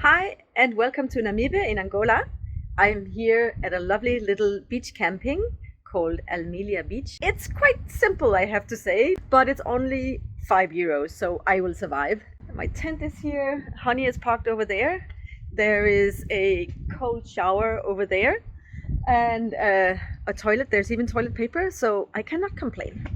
Hi and welcome to Namibe in Angola. I'm here at a lovely little beach camping called Almelia Beach. It's quite simple, I have to say, but it's only €5, so I will survive. My tent is here, Honey is parked over there. There is a cold shower over there and a toilet. There's even toilet paper, so I cannot complain.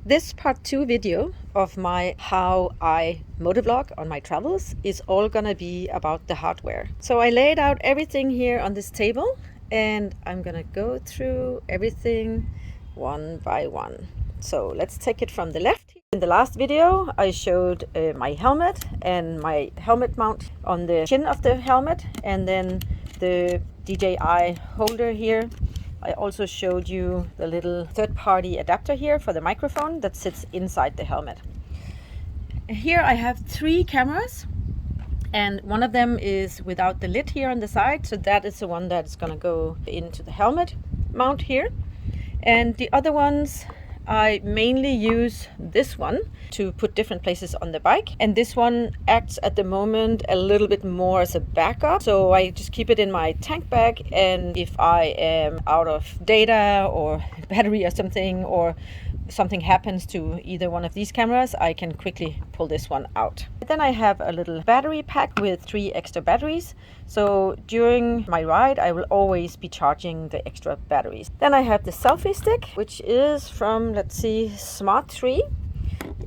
This part 2 video of my how I motovlog on my travels is all gonna be about the hardware. So I laid out everything here on this table and I'm gonna go through everything one by one. So let's take it from the left. In the last video I showed my helmet and my helmet mount on the chin of the helmet, and then the DJI holder here. I also showed you the little third-party adapter here for the microphone that sits inside the helmet. Here I have 3 cameras, and one of them is without the lid here on the side, so that is the one that's going to go into the helmet mount here. And the other ones, I mainly use this one to put different places on the bike, and this one acts at the moment a little bit more as a backup, so I just keep it in my tank bag, and if I am out of data or battery or something happens to either one of these cameras, I can quickly pull this one out. Then I have a little battery pack with 3 extra batteries, so during my ride I will always be charging the extra batteries. Then I have the selfie stick, which is from, let's see, Smart 3.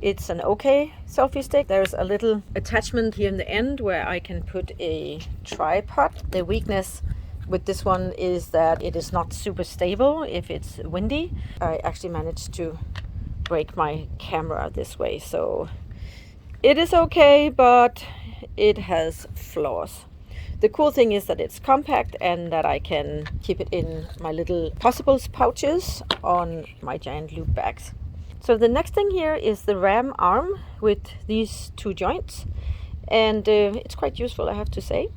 It's an OK selfie stick. There's a little attachment here in the end where I can put a tripod. The weakness with this one is that it is not super stable if it's windy. I actually managed to break my camera this way, so it is okay, but it has flaws. The cool thing is that it's compact and that I can keep it in my little possibles pouches on my giant loop bags. So the next thing here is the RAM arm with these 2 joints, and it's quite useful, I have to say.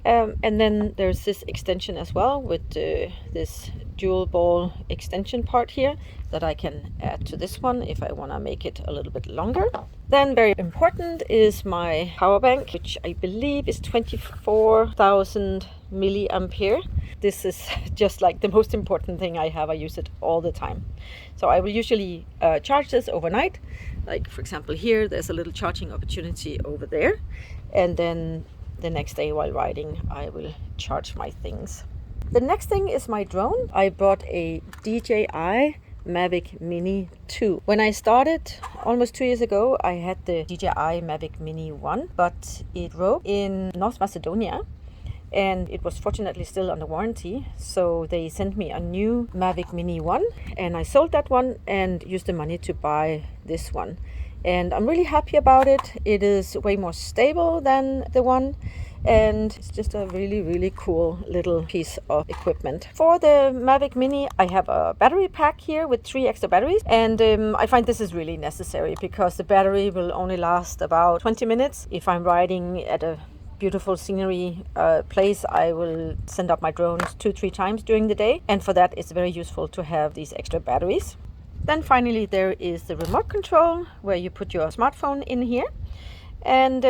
And then there's this extension as well with this dual ball extension part here that I can add to this one if I want to make it a little bit longer. Then very important is my power bank, which I believe is 24,000 milliampere. This is just like the most important thing I have. I use it all the time. So I will usually charge this overnight. Like for example here, there's a little charging opportunity over there. And then the next day while riding, I will charge my things. The next thing is my drone. I bought a DJI Mavic Mini 2. When I started almost 2 years ago, I had the DJI Mavic Mini 1, but it broke in North Macedonia and it was fortunately still under warranty. So they sent me a new Mavic Mini 1 and I sold that one and used the money to buy this one. And I'm really happy about it. It is way more stable than the one, and it's just a really cool little piece of equipment. For the Mavic Mini, I have a battery pack here with 3 extra batteries, and I find this is really necessary because the battery will only last about 20 minutes. If I'm riding at a beautiful scenery place, I will send up my drones 2-3 times during the day, and for that it's very useful to have these extra batteries. Then finally there is the remote control where you put your smartphone in here, and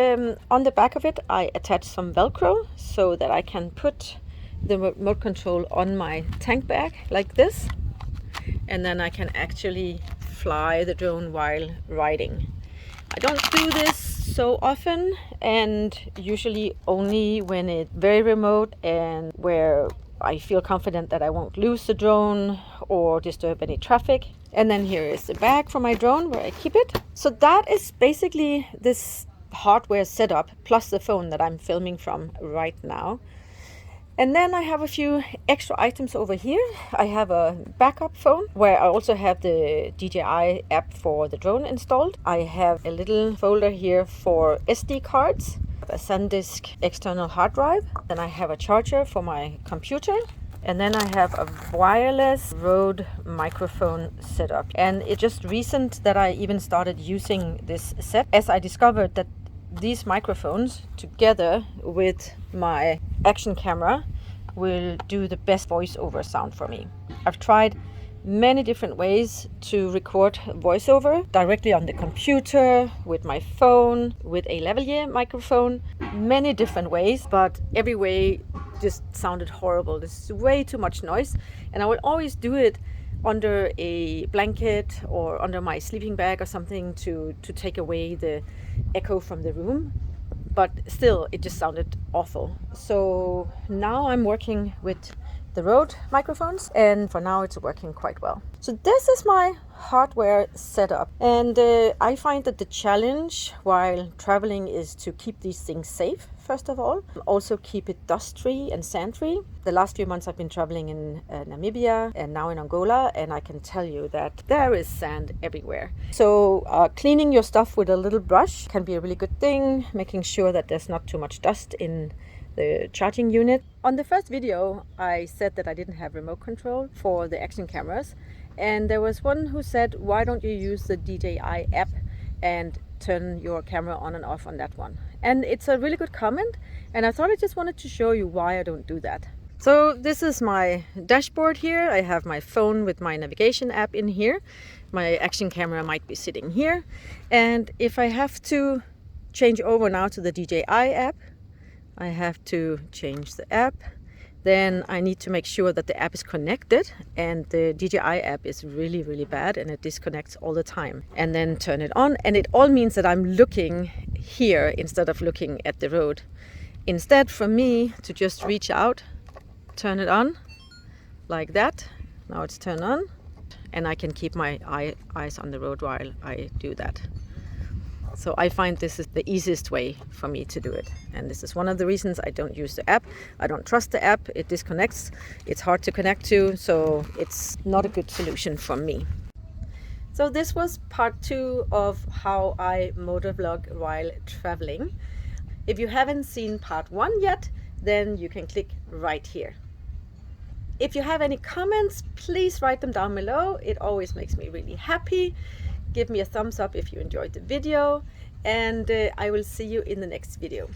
on the back of it I attach some Velcro so that I can put the remote control on my tank bag like this, and then I can actually fly the drone while riding. I don't do this so often, and usually only when it's very remote and where I feel confident that I won't lose the drone or disturb any traffic. And then here is the bag for my drone where I keep it. So that is basically this hardware setup plus the phone that I'm filming from right now. And then I have a few extra items over here. I have a backup phone where I also have the DJI app for the drone installed. I have a little folder here for SD cards, a SanDisk external hard drive. Then I have a charger for my computer. And then I have a wireless Røde microphone setup. And it's just recent that I even started using this set, as I discovered that these microphones together with my action camera will do the best voiceover sound for me. I've tried many different ways to record voiceover directly on the computer, with my phone, with a lavalier microphone, many different ways, but every way just sounded horrible. This is way too much noise, and I will always do it under a blanket or under my sleeping bag or something to take away the echo from the room. But still, it just sounded awful. So now I'm working with the Røde microphones, and for now it's working quite well. So this is my hardware setup, and I find that the challenge while traveling is to keep these things safe, first of all. Also keep it dust-free and sand-free. The last few months I've been traveling in Namibia and now in Angola, and I can tell you that there is sand everywhere. So cleaning your stuff with a little brush can be a really good thing, making sure that there's not too much dust in the charging unit. On the first video I said that I didn't have remote control for the action cameras, and there was one who said, why don't you use the DJI app and turn your camera on and off on that one? And it's a really good comment, and I thought I just wanted to show you why I don't do that. So this is my dashboard here. I have my phone with my navigation app in here. My action camera might be sitting here, and if I have to change over now to the DJI app, I have to change the app. Then I need to make sure that the app is connected, and the DJI app is really bad and it disconnects all the time. And then turn it on, and it all means that I'm looking here instead of looking at the road. Instead, for me to just reach out, turn it on like that. Now it's turned on, and I can keep my eyes on the road while I do that. So I find this is the easiest way for me to do it. And this is one of the reasons I don't use the app. I don't trust the app. It disconnects. It's hard to connect to, so it's not a good solution for me. So this was part 2 of how I motovlog while traveling. If you haven't seen part 1 yet, then you can click right here. If you have any comments, please write them down below. It always makes me really happy. Give me a thumbs up if you enjoyed the video, and I will see you in the next video.